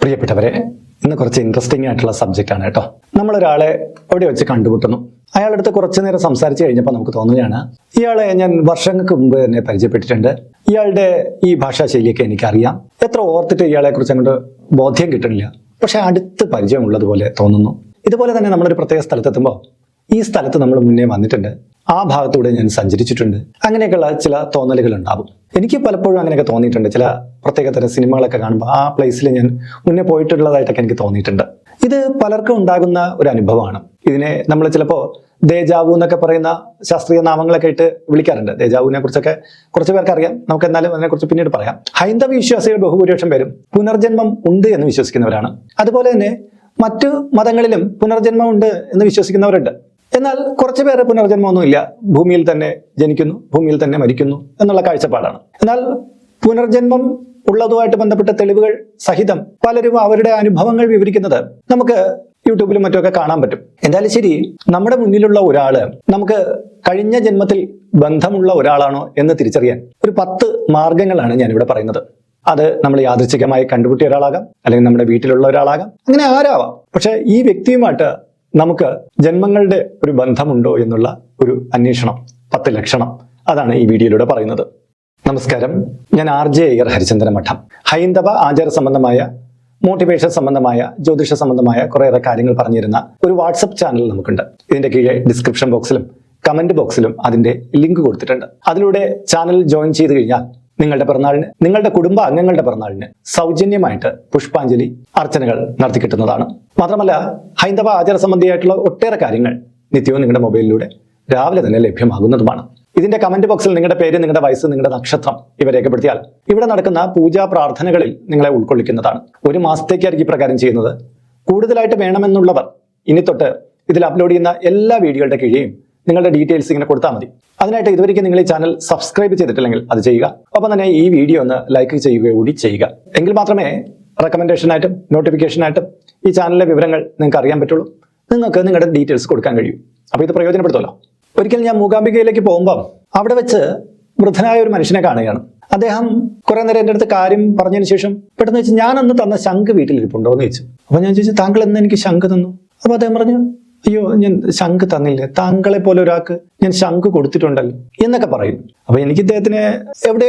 പ്രിയപ്പെട്ടവരെ, ഇന്ന് കുറച്ച് ഇൻട്രസ്റ്റിംഗ് ആയിട്ടുള്ള സബ്ജക്റ്റ് ആണ് കേട്ടോ. നമ്മളൊരാളെ എവിടെ വെച്ച് കണ്ടുമുട്ടുന്നു. അയാളടുത്ത് കുറച്ചു നേരം സംസാരിച്ച് കഴിഞ്ഞപ്പോൾ നമുക്ക് തോന്നുകയാണ്, ഇയാളെ ഞാൻ വർഷങ്ങൾക്ക് മുമ്പ് തന്നെ പരിചയപ്പെട്ടിട്ടുണ്ട്, ഇയാളുടെ ഈ ഭാഷാശൈലിയൊക്കെ എനിക്കറിയാം, എത്ര ഓർത്തിട്ട് ഇയാളെ കുറിച്ച് അങ്ങോട്ട് ബോധ്യം കിട്ടുന്നില്ല, പക്ഷെ അടുത്ത് പരിചയമുള്ളതുപോലെ തോന്നുന്നു. ഇതുപോലെ തന്നെ നമ്മളൊരു പ്രത്യേക സ്ഥലത്തെത്തുമ്പോൾ ഈ സ്ഥലത്ത് നമ്മൾ മുന്നേ വന്നിട്ടുണ്ട്, ആ ഭാഗത്തൂടെ ഞാൻ സഞ്ചരിച്ചിട്ടുണ്ട്, അങ്ങനെയൊക്കെയുള്ള ചില തോന്നലുകൾ ഉണ്ടാവും. എനിക്ക് പലപ്പോഴും അങ്ങനെയൊക്കെ തോന്നിയിട്ടുണ്ട്. ചില പ്രത്യേക തരം സിനിമകളൊക്കെ കാണുമ്പോൾ ആ പ്ലേസിൽ ഞാൻ മുന്നേ പോയിട്ടുള്ളതായിട്ടൊക്കെ എനിക്ക് തോന്നിയിട്ടുണ്ട്. ഇത് പലർക്കും ഉണ്ടാകുന്ന ഒരു അനുഭവമാണ്. ഇതിനെ നമ്മൾ ചിലപ്പോൾ ദേജാവു എന്നൊക്കെ പറയുന്ന ശാസ്ത്രീയ നാമങ്ങളൊക്കെ ഇട്ട് വിളിക്കാറുണ്ട്. ദേജാവുവിനെ കുറിച്ചൊക്കെ കുറച്ച് പേർക്ക് അറിയാം, നമുക്ക് എന്നാലും അതിനെക്കുറിച്ച് പിന്നീട് പറയാം. ഹൈന്ദവ വിശ്വാസികൾ ബഹുഭൂരിപക്ഷം പേരും പുനർജന്മം ഉണ്ട് എന്ന് വിശ്വസിക്കുന്നവരാണ്. അതുപോലെ തന്നെ മറ്റു മതങ്ങളിലും പുനർജന്മം ഉണ്ട് എന്ന് വിശ്വസിക്കുന്നവരുണ്ട്. എന്നാൽ കുറച്ചു പേര് പുനർജന്മമൊന്നുമില്ല, ഭൂമിയിൽ തന്നെ ജനിക്കുന്നു, ഭൂമിയിൽ തന്നെ മരിക്കുന്നു എന്നുള്ള കാഴ്ചപ്പാടാണ്. എന്നാൽ പുനർജന്മം ഉള്ളതുമായിട്ട് ബന്ധപ്പെട്ട തെളിവുകൾ സഹിതം പലരും അവരുടെ അനുഭവങ്ങൾ വിവരിക്കുന്നത് നമുക്ക് യൂട്യൂബിലും മറ്റുമൊക്കെ കാണാൻ പറ്റും. എന്തായാലും ശരി, നമ്മുടെ മുന്നിലുള്ള ഒരാള് നമുക്ക് കഴിഞ്ഞ ജന്മത്തിൽ ബന്ധമുള്ള ഒരാളാണോ എന്ന് തിരിച്ചറിയാൻ ഒരു 10 മാർഗങ്ങളാണ് ഞാനിവിടെ പറയുന്നത്. അത് നമ്മൾ യാദൃച്ഛികമായി കണ്ടുപിട്ടിയ ഒരാളാകാം, അല്ലെങ്കിൽ നമ്മുടെ വീട്ടിലുള്ള ഒരാളാകാം, അങ്ങനെ ആരാവാം. പക്ഷെ ഈ വ്യക്തിയുമായിട്ട് നമുക്ക് ജന്മങ്ങളുടെ ഒരു ബന്ധമുണ്ടോ എന്നുള്ള ഒരു അന്വേഷണം, 10 ലക്ഷണം, അതാണ് ഈ വീഡിയോയിലൂടെ പറയുന്നത്. നമസ്കാരം, ഞാൻ RJ അയ്യർ ഹരിചന്ദ്രൻ മഠം. ഹൈന്ദവ ആചാര സംബന്ധമായ, മോട്ടിവേഷൻ സംബന്ധമായ, ജ്യോതിഷ സംബന്ധമായ കുറേയേറെ കാര്യങ്ങൾ പറഞ്ഞിരുന്ന ഒരു വാട്സപ്പ് ചാനൽ നമുക്കുണ്ട്. ഇതിന്റെ കീഴെ ഡിസ്ക്രിപ്ഷൻ ബോക്സിലും കമന്റ് ബോക്സിലും അതിന്റെ ലിങ്ക് കൊടുത്തിട്ടുണ്ട്. അതിലൂടെ ചാനൽ ജോയിൻ ചെയ്ത് കഴിഞ്ഞാൽ നിങ്ങളുടെ പിറന്നാളിന്, നിങ്ങളുടെ കുടുംബ അംഗങ്ങളുടെ പിറന്നാളിന് സൗജന്യമായിട്ട് പുഷ്പാഞ്ജലി അർച്ചനകൾ നടത്തി കിട്ടുന്നതാണ്. മാത്രമല്ല, ഹൈന്ദവ ആചാര സംബന്ധിയായിട്ടുള്ള ഒട്ടേറെ കാര്യങ്ങൾ നിത്യവും നിങ്ങളുടെ മൊബൈലിലൂടെ രാവിലെ തന്നെ ലഭ്യമാകുന്നതുമാണ്. ഇതിന്റെ കമന്റ് ബോക്സിൽ നിങ്ങളുടെ പേര്, നിങ്ങളുടെ വയസ്സ്, നിങ്ങളുടെ നക്ഷത്രം ഇവ രേഖപ്പെടുത്തിയാൽ ഇവിടെ നടക്കുന്ന പൂജാ പ്രാർത്ഥനകളിൽ നിങ്ങളെ ഉൾക്കൊള്ളിക്കുന്നതാണ്. 1 മാസത്തേക്കായിരിക്കും ഇപ്രകാരം ചെയ്യുന്നത്. കൂടുതലായിട്ട് വേണമെന്നുള്ളവർ ഇനി തൊട്ട് ഇതിൽ അപ്ലോഡ് ചെയ്യുന്ന എല്ലാ വീഡിയോയുടെ കീഴെയും നിങ്ങളുടെ ഡീറ്റെയിൽസ് ഇങ്ങനെ കൊടുത്താൽ മതി. അതിനായിട്ട് ഇതുവരെയ്ക്ക് നിങ്ങൾ ഈ ചാനൽ സബ്സ്ക്രൈബ് ചെയ്തിട്ടില്ലെങ്കിൽ അത് ചെയ്യുക. ഒപ്പം തന്നെ ഈ വീഡിയോ ഒന്ന് ലൈക്ക് ചെയ്യുക കൂടി ചെയ്യുക. എങ്കിൽ മാത്രമേ റെക്കമെൻഡേഷനായിട്ടും നോട്ടിഫിക്കേഷനായിട്ടും ഈ ചാനലിലെ വിവരങ്ങൾ നിങ്ങൾക്ക് അറിയാൻ പറ്റുള്ളൂ, നിങ്ങൾക്ക് നിങ്ങളുടെ ഡീറ്റെയിൽസ് കൊടുക്കാൻ കഴിയും. അപ്പോൾ ഇത് പ്രയോജനപ്പെടുത്തുമല്ലോ. ഒരിക്കൽ ഞാൻ മൂകാംബികയിലേക്ക് പോകുമ്പോൾ അവിടെ വെച്ച് വൃദ്ധനായ ഒരു മനുഷ്യനെ കാണുകയാണ്. അദ്ദേഹം കുറെ നേരം എൻ്റെ അടുത്ത് കാര്യം പറഞ്ഞതിന് ശേഷം പെട്ടെന്ന് വെച്ച്, ഞാൻ അന്ന് തന്ന ശംഖ് വീട്ടിലിരിപ്പുണ്ടോ എന്ന് ചോദിച്ചു. അപ്പൊ ഞാൻ ചോദിച്ചു, താങ്കൾ എന്ന് എനിക്ക് ശംഖ് തന്നു? അപ്പൊ അദ്ദേഹം പറഞ്ഞു, അയ്യോ, ഞാൻ ശംഖ് തന്നില്ലേ, താങ്കളെ പോലെ ഒരാൾക്ക് ഞാൻ ശംഖ് കൊടുത്തിട്ടുണ്ടല്ലോ എന്നൊക്കെ പറയുന്നു. അപ്പൊ എനിക്ക് ഇദ്ദേഹത്തിന്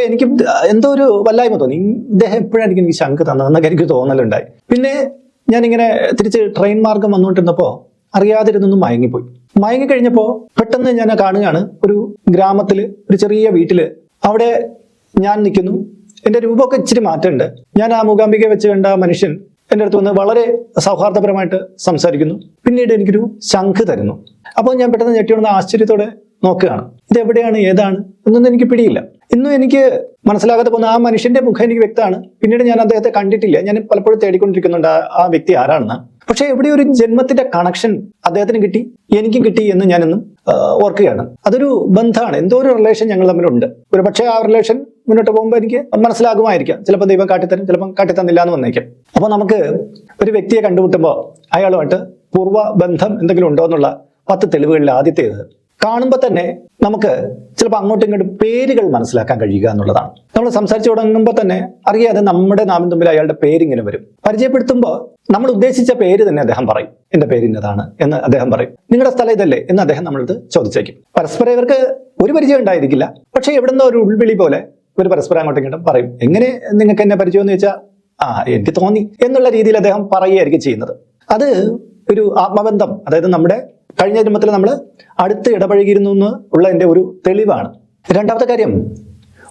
എനിക്ക് എന്തോ ഒരു വല്ലായ്മ തോന്നി. ഇദ്ദേഹം എപ്പോഴായിരിക്കും എനിക്ക് ശംഖ് തന്നതെന്നൊക്കെ എനിക്ക് തോന്നലുണ്ടായി. പിന്നെ ഞാനിങ്ങനെ തിരിച്ച് ട്രെയിൻ മാർഗം വന്നുകൊണ്ടിരുന്നപ്പോ അറിയാതിരുന്നൊന്നും മയങ്ങിപ്പോയി. മയങ്ങിക്കഴിഞ്ഞപ്പോ പെട്ടെന്ന് ഞാൻ കാണുകയാണ്, ഒരു ഗ്രാമത്തില് ഒരു ചെറിയ വീട്ടില് അവിടെ ഞാൻ നിൽക്കുന്നു. എന്റെ രൂപമൊക്കെ ഇച്ചിരി മാറ്റമുണ്ട്. ഞാൻ ആ മൂകാംബികയെ വെച്ച് കണ്ട മനുഷ്യൻ എൻ്റെ അടുത്ത് വന്ന് വളരെ സൗഹാർദ്ദപരമായിട്ട് സംസാരിക്കുന്നു. പിന്നീട് എനിക്കൊരു ശംഖ് തരുന്നു. അപ്പോൾ ഞാൻ പെട്ടെന്ന് ഞെട്ടിയോടുന്ന ആശ്ചര്യത്തോടെ നോക്കുകയാണ്. ഇതെവിടെയാണ്, ഏതാണ് എന്നൊന്നും എനിക്ക് പിടിയില്ല. ഇന്നും എനിക്ക് മനസ്സിലാകാതെ പോകുന്ന ആ മനുഷ്യന്റെ മുഖം എനിക്ക് വ്യക്തമാണ്. പിന്നീട് ഞാൻ അദ്ദേഹത്തെ കണ്ടിട്ടില്ല. ഞാൻ പലപ്പോഴും തേടിക്കൊണ്ടിരിക്കുന്നുണ്ട് ആ വ്യക്തി ആരാണെന്ന്. പക്ഷെ എവിടെ ഒരു ജന്മത്തിന്റെ കണക്ഷൻ അദ്ദേഹത്തിന് കിട്ടി, എനിക്കും കിട്ടി എന്ന് ഞാനെന്നും ഓർക്കുകയാണ്. അതൊരു ബന്ധമാണ്, എന്തോ ഒരു റിലേഷൻ ഞങ്ങൾ തമ്മിലുണ്ട്. ഒരു പക്ഷേ ആ റിലേഷൻ മുന്നോട്ട് പോകുമ്പോൾ എനിക്ക് മനസ്സിലാകുമായിരിക്കാം. ചിലപ്പോൾ ദൈവം കാട്ടിത്തരും, ചിലപ്പം കാട്ടിത്തന്നില്ല എന്ന് വന്നേക്കാം. അപ്പോൾ നമുക്ക് ഒരു വ്യക്തിയെ കണ്ടുമുട്ടുമ്പോൾ അയാളുമായിട്ട് പൂർവ്വ ബന്ധം എന്തെങ്കിലും ഉണ്ടോ എന്നുള്ള 10 തെളിവുകളിൽ ആദ്യത്തേത്, കാണുമ്പോൾ തന്നെ നമുക്ക് ചിലപ്പോൾ അങ്ങോട്ടും ഇങ്ങോട്ടും പേരുകൾ മനസ്സിലാക്കാൻ കഴിയുക എന്നുള്ളതാണ്. നമ്മൾ സംസാരിച്ചു തുടങ്ങുമ്പോൾ തന്നെ അറിയാതെ നമ്മുടെ നാമിൻ തുമ്പിൽ അയാളുടെ പേരിങ്ങനെ വരും. പരിചയപ്പെടുത്തുമ്പോൾ നമ്മൾ ഉദ്ദേശിച്ച പേര് തന്നെ അദ്ദേഹം പറയും. എന്റെ പേര് ഇന്നതാണ് എന്ന് അദ്ദേഹം പറയും. നിങ്ങളുടെ സ്ഥലം ഇതല്ലേ എന്ന് അദ്ദേഹം നമ്മളടുത്ത് ചോദിച്ചേക്കും. പരസ്പരം ഇവർക്ക് ഒരു പരിചയം ഉണ്ടായിരിക്കില്ല, പക്ഷെ എവിടുന്നോ ഒരു ഉൾവിളി പോലെ ഇവർ പരസ്പരം അങ്ങോട്ടും ഇങ്ങോട്ടും പറയും. എങ്ങനെ നിങ്ങൾക്ക് എന്നെ പരിചയം എന്ന് ചോദിച്ചാൽ, എനിക്ക് തോന്നി എന്നുള്ള രീതിയിൽ അദ്ദേഹം പറയുകയായിരിക്കും ചെയ്യുന്നത്. അത് ഒരു ആത്മബന്ധം, അതായത് നമ്മുടെ കഴിഞ്ഞ ജന്മത്തിൽ നമ്മൾ അടുത്ത് ഇടപഴകിയിരുന്നു എന്ന് ഉള്ളതിന്റെ ഒരു തെളിവാണ്. രണ്ടാമത്തെ കാര്യം,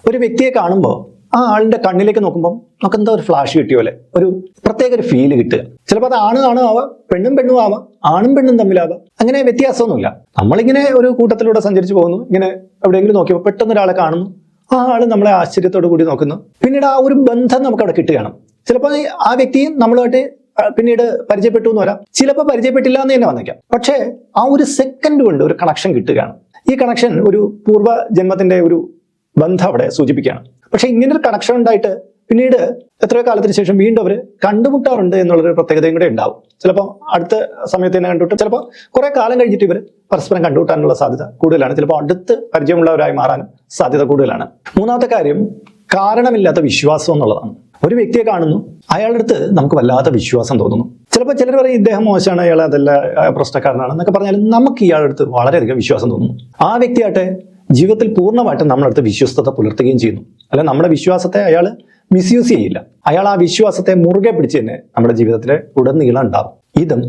ഒരു വ്യക്തിയെ കാണുമ്പോൾ ആ ആളിന്റെ കണ്ണിലേക്ക് നോക്കുമ്പോൾ നമുക്ക് എന്താ ഒരു ഫ്ലാഷ് കിട്ടിയ പോലെ ഒരു പ്രത്യേക ഒരു ഫീല് കിട്ടുക. ചിലപ്പോൾ അത് ആണും ആവാം, പെണ്ണും ആവാം, ആണും പെണ്ണും തമ്മിലാവാം, അങ്ങനെ വ്യത്യാസമൊന്നുമില്ല. നമ്മളിങ്ങനെ ഒരു കൂട്ടത്തിലൂടെ സഞ്ചരിച്ചു പോകുന്നു, ഇങ്ങനെ എവിടെയെങ്കിലും നോക്കിയപ്പോൾ പെട്ടെന്ന് ഒരാളെ കാണുന്നു, ആ ആള് നമ്മളെ ആശ്ചര്യത്തോടു കൂടി നോക്കുന്നു. പിന്നീട് ആ ഒരു ബന്ധം നമുക്ക് അവിടെ കിട്ടുകയാണ്. ചിലപ്പോൾ ആ വ്യക്തിയും നമ്മളുമായിട്ട് പിന്നീട് പരിചയപ്പെട്ടു എന്ന് വരാം, ചിലപ്പോൾ പരിചയപ്പെട്ടില്ല എന്ന് തന്നെ വന്നേക്കാം. പക്ഷേ ആ ഒരു സെക്കൻഡ് കൊണ്ട് ഒരു കണക്ഷൻ കിട്ടുകയാണ്. ഈ കണക്ഷൻ ഒരു പൂർവ്വ ജന്മത്തിന്റെ ഒരു ബന്ധം അവിടെ സൂചിപ്പിക്കുകയാണ്. പക്ഷെ ഇങ്ങനെ ഒരു കണക്ഷൻ ഉണ്ടായിട്ട് പിന്നീട് എത്രയോ കാലത്തിന് ശേഷം വീണ്ടും അവർ കണ്ടുമുട്ടാറുണ്ട് എന്നുള്ളൊരു പ്രത്യേകതയും കൂടെ ഉണ്ടാവും. ചിലപ്പോൾ അടുത്ത സമയത്ത് തന്നെ കണ്ടുമുട്ടും, ചിലപ്പോൾ കുറെ കാലം കഴിഞ്ഞിട്ട് ഇവർ പരസ്പരം കണ്ടുമുട്ടാനുള്ള സാധ്യത കൂടുതലാണ്. ചിലപ്പോൾ അടുത്ത് പരിചയമുള്ളവരായി മാറാനും സാധ്യത കൂടുതലാണ്. മൂന്നാമത്തെ കാര്യം, കാരണമില്ലാത്ത വിശ്വാസം എന്നുള്ളതാണ്. ഒരു വ്യക്തിയെ കാണുന്നു, അയാളുടെ അടുത്ത് നമുക്ക് വല്ലാത്ത വിശ്വാസം തോന്നുന്നു. ചിലപ്പോൾ ചിലർ പറയും ഇദ്ദേഹം മോശമാണ്, അയാൾ അതല്ല പ്രശ്നക്കാരനാണ് എന്നൊക്കെ പറഞ്ഞാലും നമുക്ക് ഇയാളുടെ അടുത്ത് വളരെയധികം വിശ്വാസം തോന്നുന്നു. ആ വ്യക്തിയാട്ടെ ജീവിതത്തിൽ പൂർണ്ണമായിട്ടും നമ്മളടുത്ത് വിശ്വസ്തത പുലർത്തുകയും ചെയ്യുന്നു. അല്ല, നമ്മുടെ വിശ്വാസത്തെ അയാൾ മിസ്യൂസ് ചെയ്യില്ല. അയാൾ ആ വിശ്വാസത്തെ മുറുകെ പിടിച്ച് തന്നെ നമ്മുടെ ജീവിതത്തിലെ ഉടനീളം ഉണ്ടാവും. ഇതും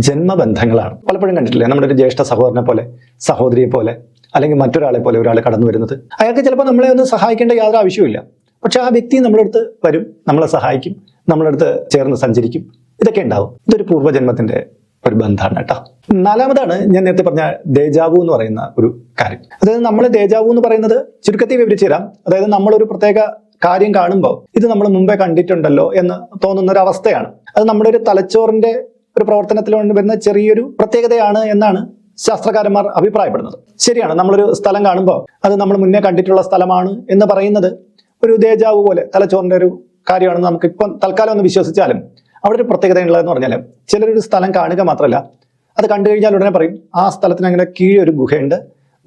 ജന്മബന്ധങ്ങളാണ്. പലപ്പോഴും കണ്ടിട്ടില്ലേ, നമ്മുടെ ഒരു ജ്യേഷ്ഠ സഹോദരനെ പോലെ, സഹോദരിയെ പോലെ, അല്ലെങ്കിൽ മറ്റൊരാളെ പോലെ ഒരാൾ കടന്നു വരുന്നത്. അയാൾക്ക് ചിലപ്പോൾ നമ്മളെ ഒന്ന് സഹായിക്കേണ്ട യാതൊരു ആവശ്യമില്ല. പക്ഷെ ആ വ്യക്തി നമ്മുടെ അടുത്ത് വരും, നമ്മളെ സഹായിക്കും, നമ്മുടെ അടുത്ത് ചേർന്ന് സഞ്ചരിക്കും. ഇതൊക്കെ ഉണ്ടാവും. ഇതൊരു പൂർവ്വജന്മത്തിന്റെ ഒരു ബന്ധമാണ് കേട്ടോ. നാലാമതാണ് ഞാൻ നേരത്തെ പറഞ്ഞ ദേജാവു എന്ന് പറയുന്ന ഒരു കാര്യം. അതായത് നമ്മൾ ദേജാവു എന്ന് പറയുന്നത് ചുരുക്കത്തിൽ വിവരിച്ചു തരാം. അതായത് നമ്മളൊരു പ്രത്യേക കാര്യം കാണുമ്പോൾ ഇത് നമ്മൾ മുമ്പേ കണ്ടിട്ടുണ്ടല്ലോ എന്ന് തോന്നുന്ന ഒരു അവസ്ഥയാണ്. അത് നമ്മുടെ ഒരു തലച്ചോറിന്റെ ഒരു പ്രവർത്തനത്തിൽ വരുന്ന ചെറിയൊരു പ്രത്യേകതയാണ് എന്നാണ് ശാസ്ത്രകാരന്മാർ അഭിപ്രായപ്പെടുന്നത്. ശരിയാണ്, നമ്മളൊരു സ്ഥലം കാണുമ്പോൾ അത് നമ്മൾ മുന്നേ കണ്ടിട്ടുള്ള സ്ഥലമാണ് എന്ന് പറയുന്നത് ഒരു ദേജാവു പോലെ തലച്ചോറിന്റെ ഒരു കാര്യമാണെന്ന് നമുക്ക് ഇപ്പം തൽക്കാലം ഒന്ന് വിശ്വസിച്ചാലും അവിടെ ഒരു പ്രത്യേകത ഉള്ളതെന്ന് പറഞ്ഞാൽ ചിലരൊരു സ്ഥലം കാണുക മാത്രമല്ല, അത് കണ്ടു കഴിഞ്ഞാൽ ഉടനെ പറയും ആ സ്ഥലത്തിന് അങ്ങനെ കീഴെ ഒരു ഗുഹയുണ്ട്,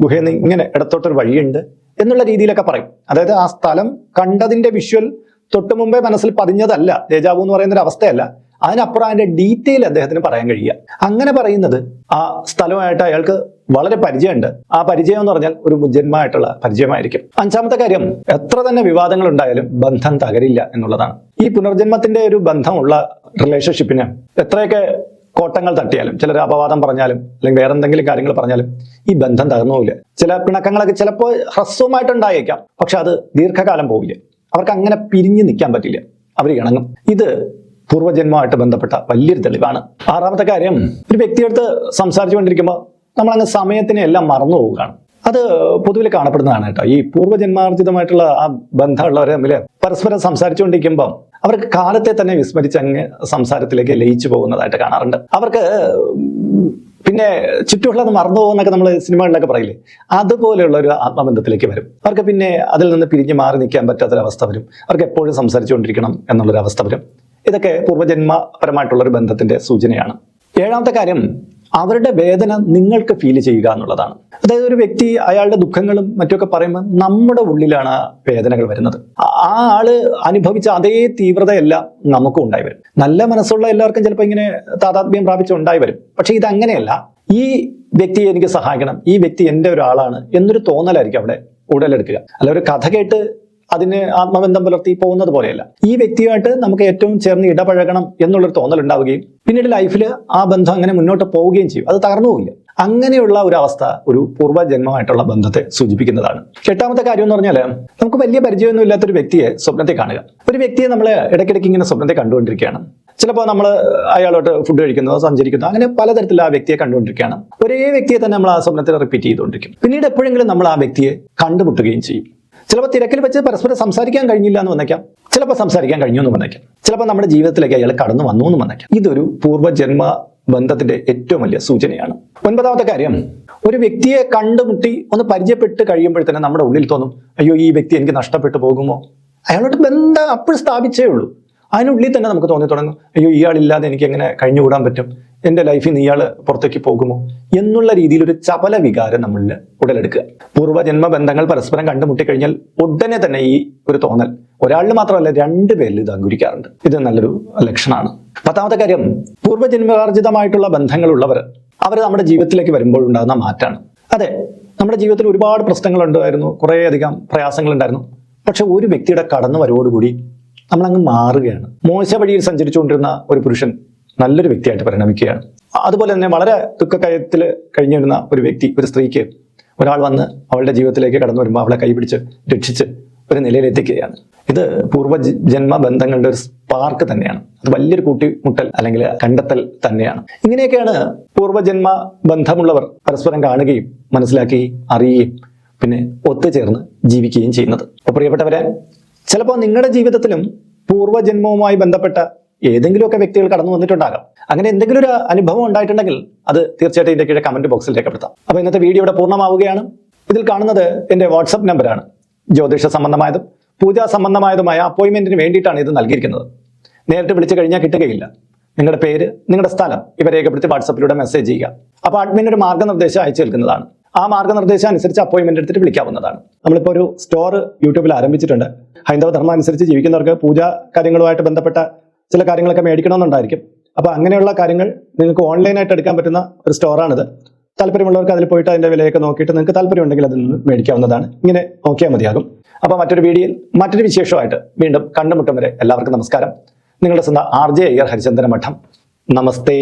ഗുഹയിൽ നിന്ന് ഇങ്ങനെ ഇടത്തോട്ടൊരു വഴിയുണ്ട് എന്നുള്ള രീതിയിലൊക്കെ പറയും. അതായത് ആ സ്ഥലം കണ്ടതിന്റെ വിഷ്വൽ തൊട്ട് മുമ്പേ മനസ്സിൽ പതിഞ്ഞതല്ല, ദേജാവു എന്ന് പറയുന്ന ഒരു അവസ്ഥയല്ല, അതിനപ്പുറം അതിന്റെ ഡീറ്റെയിൽ അദ്ദേഹത്തിന് പറയാൻ കഴിയുക. അങ്ങനെ പറയുന്നത് ആ സ്ഥലമായിട്ട് അയാൾക്ക് വളരെ പരിചയമുണ്ട്. ആ പരിചയം എന്ന് പറഞ്ഞാൽ ഒരു മുജ്ജന്മായിട്ടുള്ള പരിചയമായിരിക്കും. അഞ്ചാമത്തെ കാര്യം, എത്ര തന്നെ വിവാദങ്ങൾ ഉണ്ടായാലും ബന്ധം തകരില്ല എന്നുള്ളതാണ്. ഈ പുനർജന്മത്തിന്റെ ഒരു ബന്ധമുള്ള റിലേഷൻഷിപ്പിന് എത്രയൊക്കെ കോട്ടങ്ങൾ തട്ടിയാലും, ചിലർ അപവാദം പറഞ്ഞാലും അല്ലെങ്കിൽ വേറെ എന്തെങ്കിലും കാര്യങ്ങൾ പറഞ്ഞാലും ഈ ബന്ധം തകർന്നുമില്ല. ചില പിണക്കങ്ങളൊക്കെ ചിലപ്പോൾ ഹ്രസ്വമായിട്ടുണ്ടായേക്കാം, പക്ഷെ അത് ദീർഘകാലം പോവില്ല. അവർക്ക് അങ്ങനെ പിരിഞ്ഞു നിൽക്കാൻ പറ്റില്ല, അവർ ഇണങ്ങും. ഇത് പൂർവ്വജന്മമായിട്ട് ബന്ധപ്പെട്ട വലിയൊരു തെളിവാണ്. ആറാമത്തെ കാര്യം, ഒരു വ്യക്തിയെടുത്ത് സംസാരിച്ചുകൊണ്ടിരിക്കുമ്പോൾ നമ്മളങ്ങ് സമയത്തിനെ എല്ലാം മറന്നു പോവുകയാണ്. അത് പൊതുവിൽ കാണപ്പെടുന്നതാണ് കേട്ടോ. ഈ പൂർവ്വജന്മാർജിതമായിട്ടുള്ള ആ ബന്ധമുള്ളവരെ തമ്മിൽ പരസ്പരം സംസാരിച്ചുകൊണ്ടിരിക്കുമ്പോൾ അവർക്ക് കാലത്തെ തന്നെ വിസ്മരിച്ച് അങ്ങ് സംസാരത്തിലേക്ക് ലയിച്ചു പോകുന്നതായിട്ട് കാണാറുണ്ട്. അവർക്ക് പിന്നെ ചുറ്റുമുള്ളത് മറന്നു പോകുന്നൊക്കെ നമ്മൾ സിനിമകളിലൊക്കെ പറയില്ലേ, അതുപോലെയുള്ള ഒരു ആത്മബന്ധത്തിലേക്ക് വരും. അവർക്ക് പിന്നെ അതിൽ നിന്ന് പിരിഞ്ഞ് മാറി നിൽക്കാൻ പറ്റാത്തൊരവസ്ഥ വരും. അവർക്ക് എപ്പോഴും സംസാരിച്ചുകൊണ്ടിരിക്കണം എന്നുള്ളൊരവസ്ഥ വരും. ഇതൊക്കെ പൂർവ്വജന്മപരമായിട്ടുള്ളൊരു ബന്ധത്തിന്റെ സൂചനയാണ്. ഏഴാമത്തെ കാര്യം, അവരുടെ വേദന നിങ്ങൾക്ക് ഫീൽ ചെയ്യുക എന്നുള്ളതാണ്. അതായത് ഒരു വ്യക്തി അയാളുടെ ദുഃഖങ്ങളും മറ്റുമൊക്കെ പറയുമ്പോൾ നമ്മുടെ ഉള്ളിലാണ് വേദനകൾ വരുന്നത്. ആ ആള് അനുഭവിച്ച അതേ തീവ്രതയെല്ലാം നമുക്കും ഉണ്ടായി വരും. നല്ല മനസ്സുള്ള എല്ലാവർക്കും ചിലപ്പോൾ ഇങ്ങനെ താതാത്മ്യം പ്രാപിച്ച് ഉണ്ടായി വരും. പക്ഷെ ഇതങ്ങനെയല്ല. ഈ വ്യക്തിയെ എനിക്ക് സഹായിക്കണം, ഈ വ്യക്തി എൻ്റെ ഒരാളാണ് എന്നൊരു തോന്നലായിരിക്കും അവിടെ ഉടലെടുക്കുക. അല്ല, ഒരു കഥ കേട്ട് അതിന് ആത്മബന്ധം പുലർത്തി പോകുന്നത് പോലെയല്ല. ഈ വ്യക്തിയുമായിട്ട് നമുക്ക് ഏറ്റവും ചേർന്ന് ഇടപഴകണം എന്നുള്ളൊരു തോന്നൽ ഉണ്ടാവുകയും പിന്നീട് ലൈഫിൽ ആ ബന്ധം അങ്ങനെ മുന്നോട്ട് പോവുകയും ചെയ്യും. അത് തകർന്നു പോവില്ല. അങ്ങനെയുള്ള ഒരു അവസ്ഥ ഒരു പൂർവ്വജന്മമായിട്ടുള്ള ബന്ധത്തെ സൂചിപ്പിക്കുന്നതാണ്. എട്ടാമത്തെ കാര്യം എന്ന് പറഞ്ഞാൽ, നമുക്ക് വലിയ പരിചയമൊന്നും ഇല്ലാത്തൊരു വ്യക്തിയെ സ്വപ്നത്തെ കാണുക. ഒരു വ്യക്തിയെ നമ്മൾ ഇടയ്ക്കിടയ്ക്ക് ഇങ്ങനെ സ്വപ്നത്തെ കണ്ടുകൊണ്ടിരിക്കുകയാണ്. ചിലപ്പോൾ നമ്മൾ അയാളോട്ട് ഫുഡ് കഴിക്കുന്നതോ സഞ്ചരിക്കുന്നതോ അങ്ങനെ പലതരത്തിൽ ആ വ്യക്തിയെ കണ്ടുകൊണ്ടിരിക്കുകയാണ്. ഒരേ വ്യക്തിയെ തന്നെ നമ്മൾ ആ സ്വപ്നത്തിൽ റിപ്പീറ്റ് ചെയ്തുകൊണ്ടിരിക്കും. പിന്നീട് എപ്പോഴെങ്കിലും നമ്മൾ ആ വ്യക്തിയെ കണ്ടുമുട്ടുകയും ചെയ്യും. ചിലപ്പോൾ തിരക്കിൽ വെച്ച് പരസ്പരം സംസാരിക്കാൻ കഴിഞ്ഞില്ല എന്ന് വന്നേക്കാം, ചിലപ്പോൾ സംസാരിക്കാൻ കഴിഞ്ഞു എന്ന് വന്നേക്കാം, ചിലപ്പോൾ നമ്മുടെ ജീവിതത്തിലേക്ക് അയാൾ കടന്നു വന്നു എന്ന് വന്നേക്കാം. ഇതൊരു പൂർവ്വജന്മ ബന്ധത്തിന്റെ ഏറ്റവും വലിയ സൂചനയാണ്. ഒൻപതാമത്തെ കാര്യം, ഒരു വ്യക്തിയെ കണ്ടുമുട്ടി ഒന്ന് പരിചയപ്പെട്ട് കഴിയുമ്പോഴത്തേനും നമ്മുടെ ഉള്ളിൽ തോന്നും, അയ്യോ ഈ വ്യക്തി എനിക്ക് നഷ്ടപ്പെട്ടു പോകുമോ. അയാളോട് ബന്ധം അപ്പോഴും സ്ഥാപിച്ചേ ഉള്ളൂ. അതിനുള്ളിൽ തന്നെ നമുക്ക് തോന്നി തുടങ്ങും, അയ്യോ ഇയാളില്ലാതെ എനിക്ക് എങ്ങനെ കഴിഞ്ഞുകൂടാൻ പറ്റും, എൻ്റെ ലൈഫിൽ നിന്ന് ഇയാൾ പുറത്തേക്ക് പോകുമോ എന്നുള്ള രീതിയിൽ ഒരു ചപല വികാരം നമ്മളിൽ ഉടലെടുക്കുക. പൂർവ്വജന്മ ബന്ധങ്ങൾ പരസ്പരം കണ്ടുമുട്ടി കഴിഞ്ഞാൽ ഉടനെ തന്നെ ഈ ഒരു തോന്നൽ ഒരാളിൽ മാത്രമല്ല 2 പേരിൽ ഇത് അങ്കുരിക്കാറുണ്ട്. ഇത് നല്ലൊരു ലക്ഷണമാണ്. പത്താമത്തെ കാര്യം, പൂർവ്വജന്മാർജിതമായിട്ടുള്ള ബന്ധങ്ങളുള്ളവർ അവർ നമ്മുടെ ജീവിതത്തിലേക്ക് വരുമ്പോൾ ഉണ്ടാകുന്ന മാറ്റമാണ്. അതെ, നമ്മുടെ ജീവിതത്തിൽ ഒരുപാട് പ്രശ്നങ്ങൾ ഉണ്ടായിരുന്നു, കുറേയധികം പ്രയാസങ്ങൾ ഉണ്ടായിരുന്നു. പക്ഷെ ഒരു വ്യക്തിയുടെ കടന്നു വരവോടുകൂടി നമ്മളങ്ങ് മാറുകയാണ്. മോശ വഴിയിൽ സഞ്ചരിച്ചുകൊണ്ടിരുന്ന ഒരു പുരുഷൻ നല്ലൊരു വ്യക്തിയായിട്ട് പരിണമിക്കുകയാണ്. അതുപോലെ തന്നെ വളരെ ദുഃഖക്കയത്തിൽ കഴിഞ്ഞിരുന്ന ഒരു വ്യക്തി, ഒരു സ്ത്രീക്ക് ഒരാൾ വന്ന് അവളുടെ ജീവിതത്തിലേക്ക് കടന്നു വരുമ്പോൾ അവളെ കൈപിടിച്ച് രക്ഷിച്ച് ഒരു നിലയിലെത്തിക്കുകയാണ്. ഇത് പൂർവ്വജന്മ ബന്ധങ്ങളുടെ ഒരു സ്പാർക്ക് തന്നെയാണ്. അത് വലിയൊരു കൂട്ടിമുട്ടൽ അല്ലെങ്കിൽ കണ്ടെത്തൽ തന്നെയാണ്. ഇങ്ങനെയൊക്കെയാണ് പൂർവ്വജന്മ ബന്ധമുള്ളവർ പരസ്പരം കാണുകയും മനസ്സിലാക്കുകയും അറിയുകയും പിന്നെ ഒത്തുചേർന്ന് ജീവിക്കുകയും ചെയ്യുന്നത്. അപ്പോൾ പ്രിയപ്പെട്ടവരെ, ചിലപ്പോൾ നിങ്ങളുടെ ജീവിതത്തിലും പൂർവ്വജന്മവുമായി ബന്ധപ്പെട്ട ഏതെങ്കിലുമൊക്കെ വ്യക്തികൾ കടന്നു വന്നിട്ടുണ്ടാകാം. അങ്ങനെ എന്തെങ്കിലും ഒരു അനുഭവം ഉണ്ടായിട്ടുണ്ടെങ്കിൽ അത് തീർച്ചയായിട്ടും ഇതിന്റെ കീഴെ കമന്റ് ബോക്സിൽ രേഖപ്പെടുത്താം. അപ്പോൾ ഇന്നത്തെ വീഡിയോ ഇവിടെ പൂർണ്ണമാവുകയാണ്. ഇതിൽ കാണുന്നത് എൻ്റെ വാട്സപ്പ് നമ്പറാണ്. ജ്യോതിഷ സംബന്ധമായതും പൂജാ സംബന്ധമായതുമായ അപ്പോയിന്റ്മെന്റിന് വേണ്ടിയിട്ടാണ് ഇത് നൽകിയിരിക്കുന്നത്. നേരിട്ട് വിളിച്ചു കഴിഞ്ഞാൽ കിട്ടുകയില്ല. നിങ്ങളുടെ പേര്, നിങ്ങളുടെ സ്ഥലം ഇവ രേഖപ്പെടുത്തി വാട്സപ്പിലൂടെ മെസ്സേജ് ചെയ്യുക. അപ്പോൾ അഡ്മിൻ ഒരു മാർഗ്ഗനിർദ്ദേശം അയച്ചു നൽകുന്നതാണ്. ആ മാർഗ്ഗനിർദ്ദേശം അനുസരിച്ച് അപ്പോയിൻമെന്റ് എടുത്തിട്ട് വിളിക്കാവുന്നതാണ്. നമ്മളിപ്പോൾ ഒരു സ്റ്റോർ യൂട്യൂബിൽ ആരംഭിച്ചിട്ടുണ്ട്. ഹൈന്ദവ ധർമ്മം അനുസരിച്ച് ജീവിക്കുന്നവർക്ക് പൂജാ കാര്യങ്ങളുമായിട്ട് ബന്ധപ്പെട്ട ചില കാര്യങ്ങളൊക്കെ മേടിക്കണമെന്നുണ്ടായിരിക്കും. അപ്പോൾ അങ്ങനെയുള്ള കാര്യങ്ങൾ നിങ്ങൾക്ക് ഓൺലൈനായിട്ട് എടുക്കാൻ പറ്റുന്ന ഒരു സ്റ്റോറാണിത്. താല്പര്യമുള്ളവർക്ക് അതിൽ പോയിട്ട് അതിൻ്റെ വിലയൊക്കെ നോക്കിയിട്ട് നിങ്ങൾക്ക് താല്പര്യമുണ്ടെങ്കിൽ അതിൽ നിന്ന് മേടിക്കാവുന്നതാണ്. ഇങ്ങനെ നോക്കിയാൽ മതിയാകും. അപ്പോൾ മറ്റൊരു വീഡിയോയിൽ മറ്റൊരു വിശേഷമായിട്ട് വീണ്ടും കണ്ടുമുട്ടും വരെ എല്ലാവർക്കും നമസ്കാരം. നിങ്ങളുടെ സ്വന്തം RJ അയ്യർ ഹരിചന്ദന മഠം. നമസ്തേ.